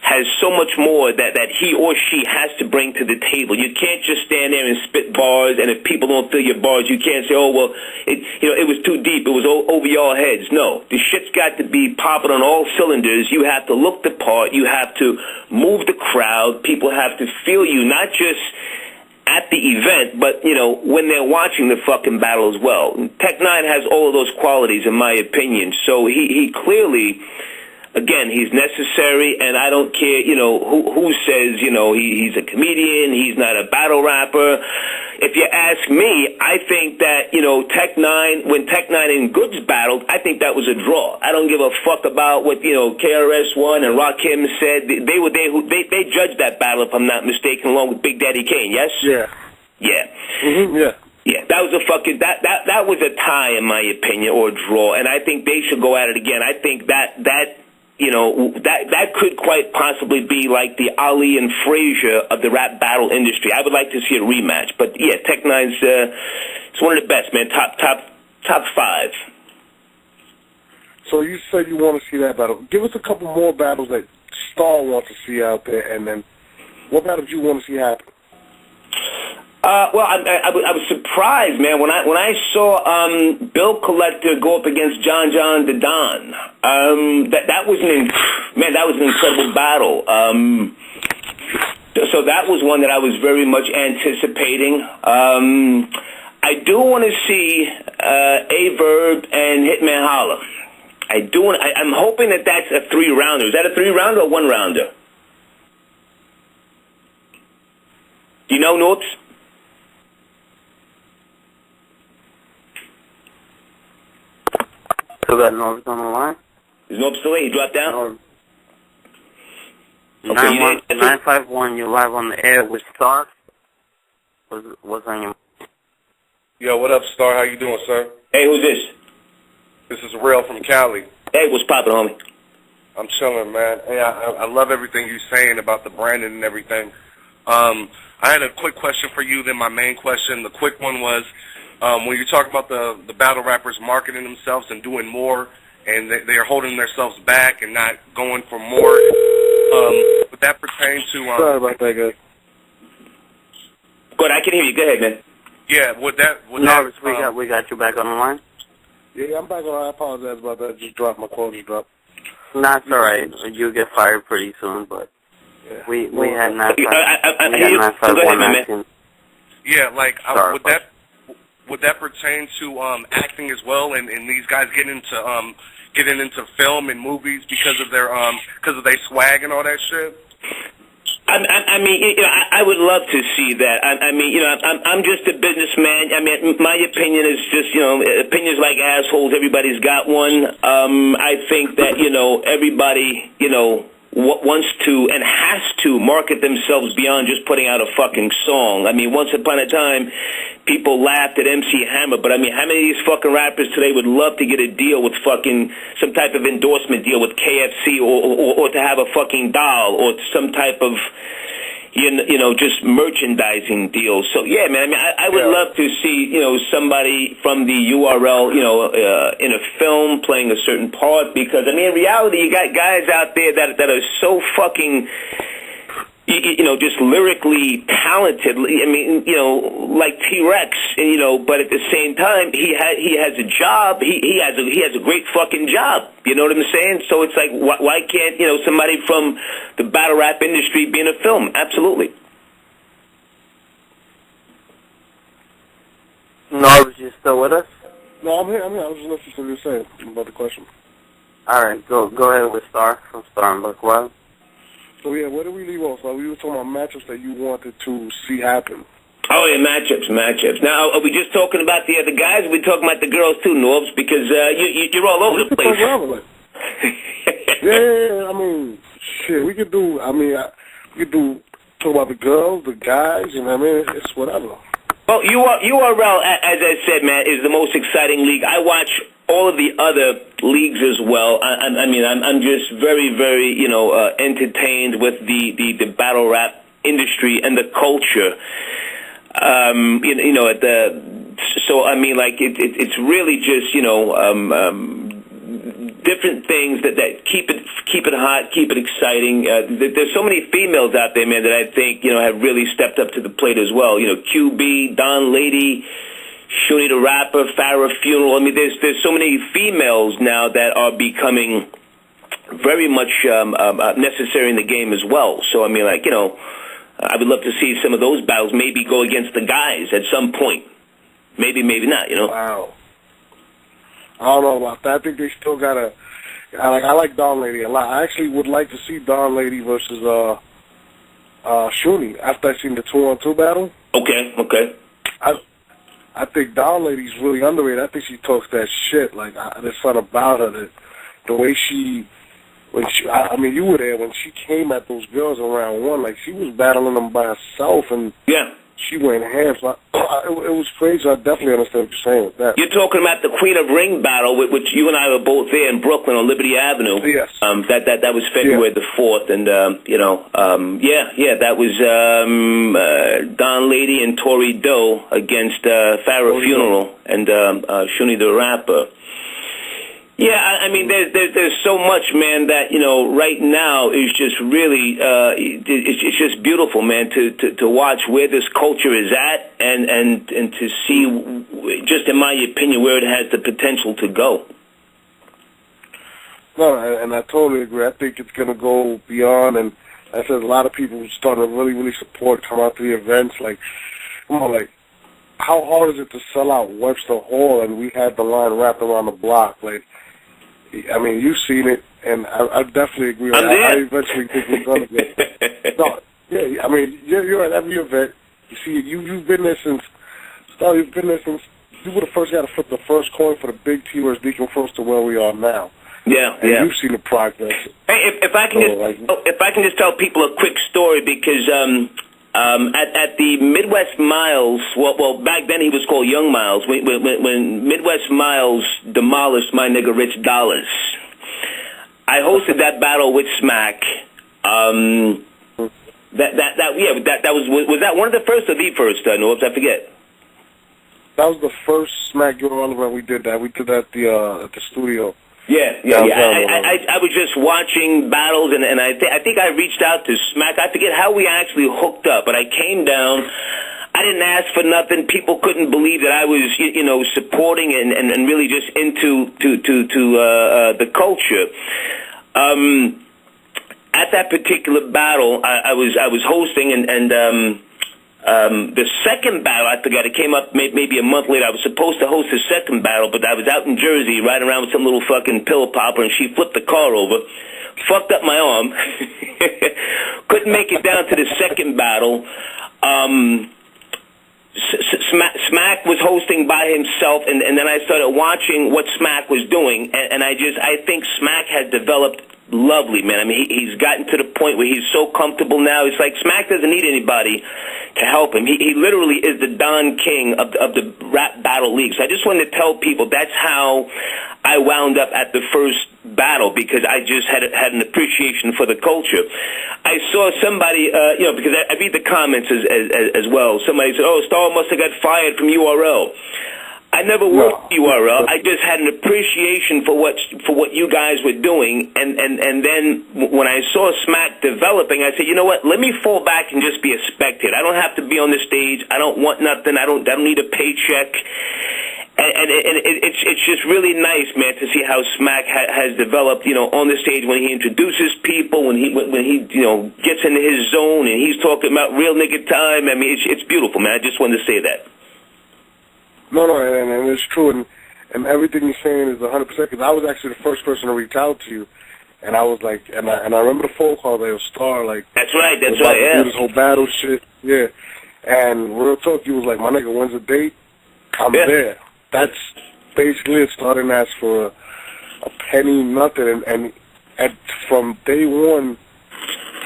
[SPEAKER 12] has so much more that he or she has to bring to the table. You can't just stand there and spit bars, and if people don't feel your bars, you can't say, oh, well, it was too deep, it was over your heads. No, the shit's got to be popping on all cylinders. You have to look the part, you have to move the crowd, people have to feel you, not just at the event, but, when they're watching the fucking battle as well. Tech 9 has all of those qualities, in my opinion, so he clearly... Again, he's necessary, and I don't care, who says, he's a comedian, he's not a battle rapper. If you ask me, I think that, Tech-9, when Tech-9 and Goods battled, I think that was a draw. I don't give a fuck about what, KRS-One and Rakim said. They judged that battle, if I'm not mistaken, along with Big Daddy Kane, yes?
[SPEAKER 8] Yeah.
[SPEAKER 12] Yeah.
[SPEAKER 8] Mm-hmm, yeah.
[SPEAKER 12] Yeah, that was that was a tie, in my opinion, or a draw, and I think they should go at it again. I think that could quite possibly be like the Ali and Frazier of the rap battle industry. I would like to see a rematch, but yeah, Tech-9's it's one of the best, man. Top 5.
[SPEAKER 8] So you said you want to see that battle. Give us a couple more battles that Star wants to see out there, and then what battles you want to see happen?
[SPEAKER 12] Well, I was surprised, man, when I saw Bill Collector go up against John the Don. That was an incredible battle. So that was one that I was very much anticipating. I do want to see A-Verb and Hitman Holla. I'm hoping that that's a 3-rounder. Is that a 3-rounder or 1-rounder? Do you know, Norbs?
[SPEAKER 7] Still got Norbs on the line?
[SPEAKER 12] Is Norbs still in? He dropped down?
[SPEAKER 7] Okay, 951, you're live on the air with Star. What's on your...
[SPEAKER 10] Yo, what up, Star? How you doing, sir?
[SPEAKER 12] Hey, who's this?
[SPEAKER 10] This is Real from Cali.
[SPEAKER 12] Hey, what's poppin', homie?
[SPEAKER 10] I'm chilling, man. Hey, I love everything you're saying about the branding and everything. I had a quick question for you, then my main question. The quick one was, when you talk about the battle rappers marketing themselves and doing more, and they are holding themselves back and not going for more, would that pertain to...
[SPEAKER 8] Sorry about that, guys.
[SPEAKER 12] Good, I can hear you. Go ahead, man.
[SPEAKER 10] Yeah,
[SPEAKER 7] we got you back on the line?
[SPEAKER 8] Yeah, I'm back on. I apologize about that. Just dropped my quote. Just dropped.
[SPEAKER 7] No, it's all right. You'll get fired pretty soon, but we had 951 asking.
[SPEAKER 10] Yeah, like would that pertain to acting as well, and these guys getting into film and movies because of their swag and all that shit?
[SPEAKER 12] I mean, I would love to see that. I mean, I'm just a businessman. I mean, my opinion is just, opinions like assholes. Everybody's got one. I think that, everybody, wants to and has to market themselves beyond just putting out a fucking song. I mean, once upon a time, people laughed at MC Hammer, but I mean, how many of these fucking rappers today would love to get a deal with fucking some type of endorsement deal with KFC or to have a fucking doll or some type of just merchandising deal. So yeah, man, I mean, I would love to see somebody from the URL in a film playing a certain part, because I mean, in reality, you got guys out there that are so fucking just lyrically talented. I mean, like T-Rex, but at the same time, he has a job. He has a great fucking job. You know what I'm saying? So it's like, why can't somebody from the battle rap industry be in a film? Absolutely.
[SPEAKER 7] No, was you still with us?
[SPEAKER 8] No, I'm here. I was just listening to what you're saying about the question.
[SPEAKER 7] All right, go ahead with Star from Star Buc Wild.
[SPEAKER 8] So yeah, where did we leave off? So we were talking about matchups that you wanted to see happen.
[SPEAKER 12] Oh yeah, matchups. Now, are we just talking about the other guys? Or are we talking about the girls too, Norbs? Because you're all over the place.
[SPEAKER 8] Yeah. I mean, shit. We could do. I mean, we could do talk about the girls, the guys. You know what I mean? It's whatever.
[SPEAKER 12] Well, URL, as I said, man, is the most exciting league. I watch all of the other leagues as well. I mean, I'm just very, very, entertained with the battle rap industry and the culture. So I mean, like it's really just different things that keep it hot, keep it exciting. There's so many females out there, man, that I think have really stepped up to the plate as well. QB, Don Lady, Shuni the Rapper, Farrah Funeral. I mean, there's so many females now that are becoming very much necessary in the game as well. So I mean, like I would love to see some of those battles maybe go against the guys at some point. Maybe not.
[SPEAKER 8] Wow. I don't know about that. I think they still gotta I like Don Lady a lot. I actually would like to see Don Lady versus Shuni after I seen the 2-on-2 battle.
[SPEAKER 12] Okay.
[SPEAKER 8] I think Don Lady's really underrated. I think she talks that shit. Like, there's something about her that the way I mean, you were there when she came at those girls in round 1. Like, she was battling them by herself, and she went ham. So it was crazy. I definitely understand what you're saying with that.
[SPEAKER 12] You're talking about the Queen of Ring battle, which you and I were both there in Brooklyn on Liberty Avenue.
[SPEAKER 8] Yes.
[SPEAKER 12] That was February the 4th, and that was Don Lady and Tori Doe against Farrah Funeral and Shuni the Rapper. Yeah, I mean, there's so much, man, that, right now is just really, it's just beautiful, man, to watch where this culture is at and to see, just in my opinion, where it has the potential to go.
[SPEAKER 8] No, and I totally agree. I think it's going to go beyond, and I said a lot of people starting to really, really support, come out to the events. Like, come on, like, how hard is it to sell out Webster Hall, and we had the line wrapped around the block? Like, I mean, you've seen it, and I definitely agree. I eventually think we're going to get it. No, yeah, I mean, you're at every event. You see, you've been there since, you've been there since, you were the first guy to flip the first coin for the big T versus Deacon Frost to where we are now.
[SPEAKER 12] Yeah.
[SPEAKER 8] You've seen the progress.
[SPEAKER 12] Hey, if I can just tell people a quick story, because at the Midwest Miles, well, back then he was called Young Miles. When Midwest Miles demolished my nigga Rich Dollars, I hosted that battle with Smack. Was that one of the first or the first? Norbs, I forget.
[SPEAKER 8] That was the first Smack URL event we did. We did that at the studio.
[SPEAKER 12] Yeah. I was just watching battles, and I think I reached out to Smack. I forget how we actually hooked up, but I came down. I didn't ask for nothing. People couldn't believe that I was, supporting and really just into the culture. At that particular battle, I was hosting, and the second battle, I forgot, it came up maybe a month later. I was supposed to host the second battle, but I was out in Jersey riding around with some little fucking pill popper, and she flipped the car over, fucked up my arm, couldn't make it down to the second battle. Smack was hosting by himself, and then I started watching what Smack was doing, and I think Smack has developed lovely, man. I mean, he's gotten to the point where he's so comfortable now. It's like Smack doesn't need anybody to help him. He literally is the Don King of the rap battle league. So I just wanted to tell people that's how I wound up at the first battle, because I just had an appreciation for the culture. I saw somebody, because I read the comments as well. Somebody said, "Oh, Star must have got fired from URL." I never worked URL. I just had an appreciation for what you guys were doing, and then when I saw Smack developing, I said, you know what? Let me fall back and just be a spectator. I don't have to be on the stage. I don't want nothing. I don't need a paycheck. And it's just really nice, man, to see how Smack has developed, on the stage when he introduces people, when he gets into his zone and he's talking about real nigga time. I mean, it's beautiful, man. I just wanted to say that.
[SPEAKER 8] No, and it's true, and everything you're saying is 100%, because I was actually the first person to reach out to you, and I was like, and I remember the phone call that was Star, like,
[SPEAKER 12] that's right, yeah.
[SPEAKER 8] Do this whole battle shit, yeah, and real talk, you was like, my nigga, when's the date? I'm there. That's basically it. Star didn't ask for a penny, nothing, and from day one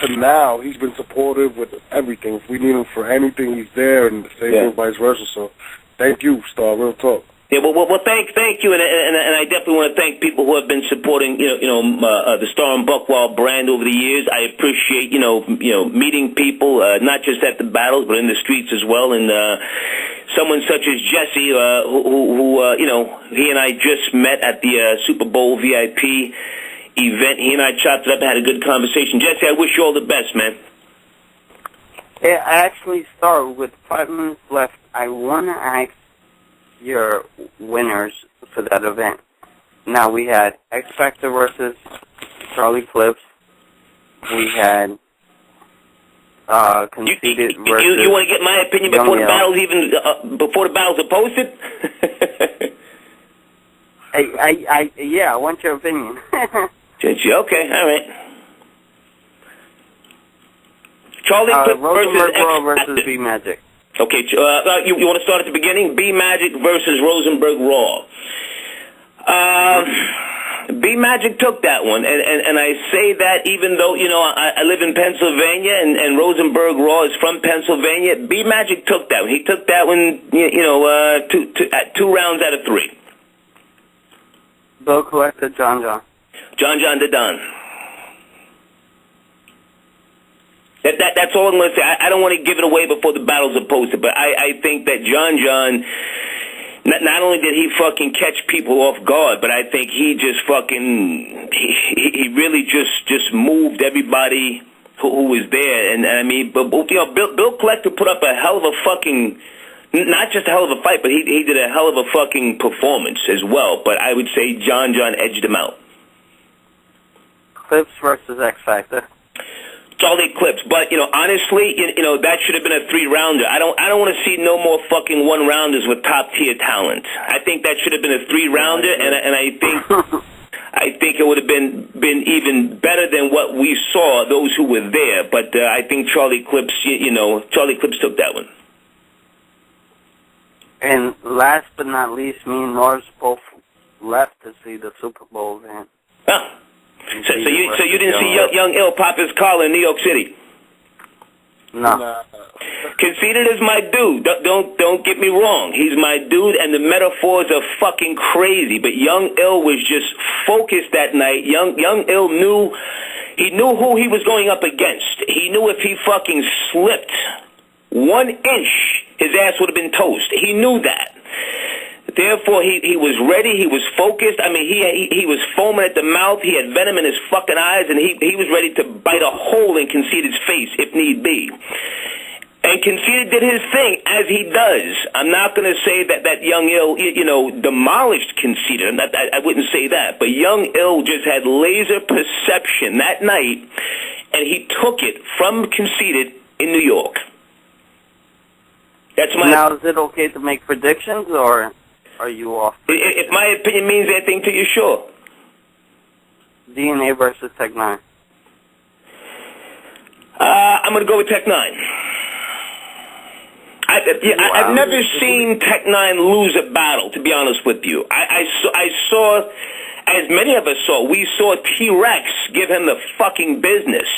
[SPEAKER 8] to now, he's been supportive with everything. If we need him for anything, he's there, and the same thing vice versa, so thank you, Star. Real talk.
[SPEAKER 12] Yeah, well, thank you, and I definitely want to thank people who have been supporting, the Star and Buc Wild brand over the years. I appreciate, meeting people, not just at the battles, but in the streets as well. And someone such as Jesse, who he and I just met at the Super Bowl VIP event. He and I chopped it up and had a good conversation. Jesse, I wish you all the best, man.
[SPEAKER 7] Yeah, I actually start with 5 minutes left. I want to ask your winners for that event. Now, we had X Factor versus Charlie Clips. We had Conceited versus...
[SPEAKER 12] You want to get my opinion before the battles before the battles are posted?
[SPEAKER 7] Yeah, I want your opinion.
[SPEAKER 12] Okay, all right. Charlie Clips
[SPEAKER 7] Rosenberg Raw versus B Magic.
[SPEAKER 12] Okay, you want to start at the beginning? B Magic versus Rosenberg Raw. B Magic took that one, and I say that even though I live in Pennsylvania and Rosenberg Raw is from Pennsylvania. B Magic took that one. He took that one, two rounds out of 3.
[SPEAKER 7] Bill Collector, John
[SPEAKER 12] the Don. That's all I'm going to say. I don't want to give it away before the battles are posted, but I think that John, not only did he fucking catch people off guard, but I think he just fucking, he really just moved everybody who was there. And I mean, but Bill Collector put up a hell of a fucking, not just a hell of a fight, but he did a hell of a fucking performance as well. But I would say John edged him out.
[SPEAKER 7] Clips versus X Factor.
[SPEAKER 12] Charlie Clips, but honestly, that should have been a 3-rounder. I don't want to see no more fucking 1-rounders with top tier talent. I think that should have been a 3-rounder, and I think it would have been even better than what we saw, those who were there. But I think Charlie Clips, Charlie Clips took that one.
[SPEAKER 7] And last but not least, me and Norris both left to see the Super Bowl event.
[SPEAKER 12] Oh. So you didn't see Young Ill pop his collar in New York City?
[SPEAKER 7] No.
[SPEAKER 12] Conceited is my dude. Don't get me wrong. He's my dude, and the metaphors are fucking crazy. But Young Ill was just focused that night. Young Ill knew who he was going up against. He knew if he fucking slipped 1 inch, his ass would have been toast. He knew that. Therefore, he was ready. He was focused. I mean, he was foaming at the mouth. He had venom in his fucking eyes, and he was ready to bite a hole in Conceited's face if need be. And Conceited did his thing, as he does. I'm not going to say that Young Ill, demolished Conceited. I wouldn't say that. But Young Ill just had laser perception that night, and he took it from Conceited in New York. That's my.
[SPEAKER 7] Now, is it okay to make predictions, or are you off?
[SPEAKER 12] If my opinion means anything to you, sure.
[SPEAKER 7] DNA versus Tech 9.
[SPEAKER 12] I'm going to go with Tech 9. I've never seen Tech 9 lose a battle, to be honest with you. I saw, as many of us saw, we saw T-Rex give him the fucking business.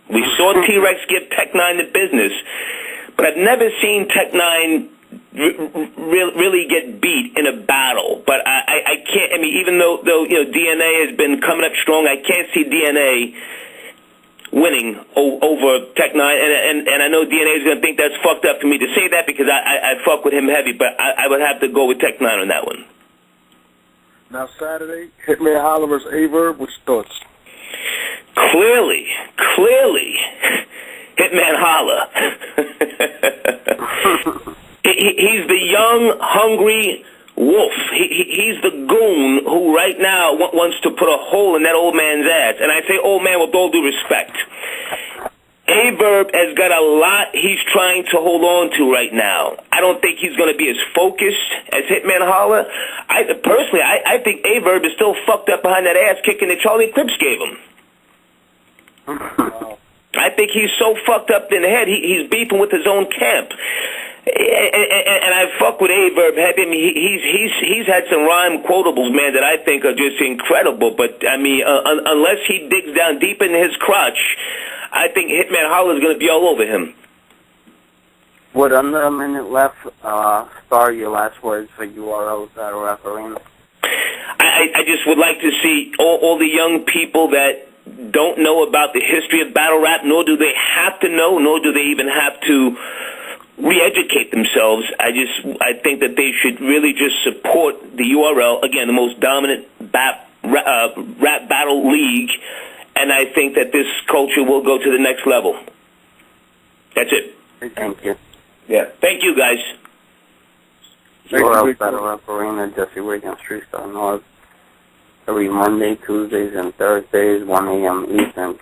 [SPEAKER 12] We saw T-Rex give Tech 9 the business. But I've never seen Tech 9 really get beat in a battle. But I can't. I mean, even though DNA has been coming up strong, I can't see DNA winning over Tech 9. And I know DNA is going to think that's fucked up for me to say that because I fuck with him heavy. But I would have to go with Tech 9 on that one.
[SPEAKER 8] Now Saturday, Hitman Holla versus Averb. What's your thoughts?
[SPEAKER 12] Clearly. Hitman Holla. He's the young, hungry wolf. He's the goon who right now wants to put a hole in that old man's ass. And I say old man with all due respect. Averb has got a lot he's trying to hold on to right now. I don't think he's going to be as focused as Hitman Holla. I think Averb is still fucked up behind that ass kicking that Charlie Clips gave him. I think he's so fucked up in the head, he's beefing with his own camp. And I fuck with Averb heavy. I mean, he's had some rhyme quotables, man, that I think are just incredible. But, I mean, unless he digs down deep in his crotch, I think Hitman Holla is going to be all over him.
[SPEAKER 7] With under a minute left, Star, your last words for URL Battle Rap Arena.
[SPEAKER 12] I just would like to see all the young people that don't know about the history of battle rap, nor do they have to know, nor do they even have to re-educate themselves. I think that they should really just support the URL, again, the most dominant rap battle league, and I think that this culture will go to the next level. That's it.
[SPEAKER 7] Thank you.
[SPEAKER 12] Yeah. Thank you, guys.
[SPEAKER 7] URL Battle Rap Arena, Jesserican, Street Star North. Every Monday, Tuesdays, and Thursdays, 1 a.m. Eastern,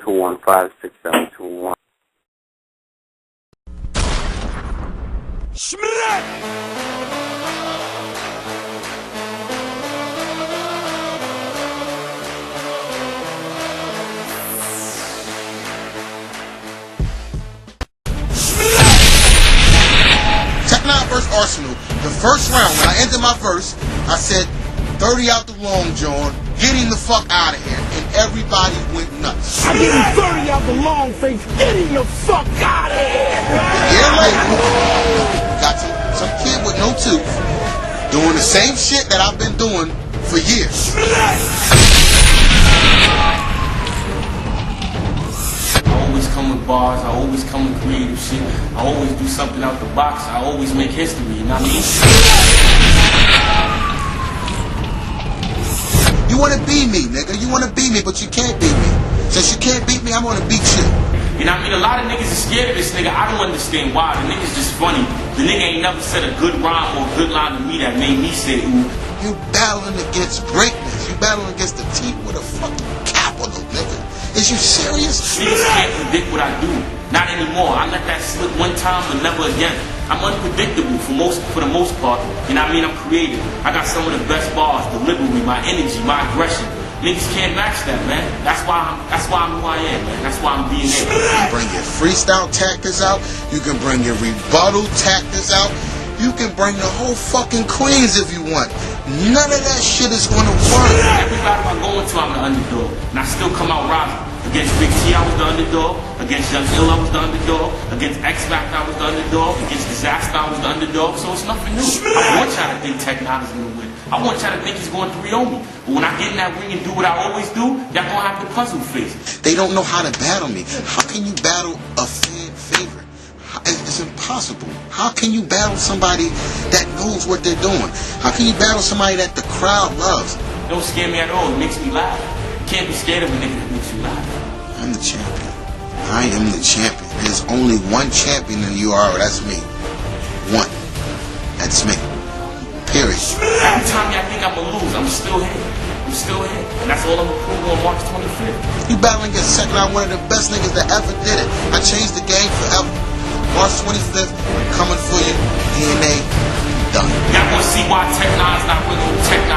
[SPEAKER 7] 347-215-6721.
[SPEAKER 13] first round, when I ended my verse, I said, 30 out the long john, get him the fuck out of here. And everybody went nuts.
[SPEAKER 2] I give him 30 out the long face, get him the fuck out of here.
[SPEAKER 13] A year later, got some kid with no tooth doing the same shit that I've been doing for years.
[SPEAKER 14] I always come with bars, I always come with creative shit, I always do something out the box, I always make history, you know what I mean?
[SPEAKER 13] You wanna be me, nigga, you wanna be me, but you can't beat me. Since you can't beat me, I'm gonna beat you.
[SPEAKER 14] You know what I mean? A lot of niggas are scared of this nigga. I don't understand why. The nigga's just funny. The nigga ain't never said a good rhyme or a good line to me that made me say, ooh.
[SPEAKER 13] You battling against greatness. You battling against the team with a fucking capital, nigga. Is you serious?
[SPEAKER 14] Niggas can't predict what I do. Not anymore. I let that slip one time, but never again. I'm unpredictable for the most part. You know what I mean? I'm creative. I got some of the best bars, delivery, my energy, my aggression. Niggas can't match that, man. That's why I'm who I am, man. That's why I'm being there.
[SPEAKER 13] You can bring your freestyle tactics out. You can bring your rebuttal tactics out. You can bring the whole fucking Queens if you want. None of that shit is going to work.
[SPEAKER 14] Every battle I go into, I'm the underdog. And I still come out rising. Against Big T, I was the underdog. Against Young Ill, I was the underdog. Against X Factor, I was the underdog. Against Disaster, I was the underdog. So it's nothing new. I want y'all to think Tech Nine is going to win. I want y'all to think he's going 3-0 me. But when I get in that ring and do what I always do, y'all going to have the puzzle face.
[SPEAKER 13] They don't know how to battle me. How can you battle a fan favorite? It's impossible. How can you battle somebody that knows what they're doing? How can you battle somebody that the crowd loves?
[SPEAKER 14] Don't scare me at all. It makes me laugh. You can't be scared of a nigga that makes you laugh.
[SPEAKER 13] I'm the champion. I am the champion. There's only one champion in the URL. That's me. One. That's me. Period.
[SPEAKER 14] Every time y'all think I'm going to lose, I'm still here. I'm still here. And that's all I'm going to prove on March 25th.
[SPEAKER 13] You battling against Second Out, one of the best niggas that ever did it. I changed the game forever. March 25th, I'm coming for you. DNA, done.
[SPEAKER 14] Y'all going to see why Tech Nine's not winning. Tech Nine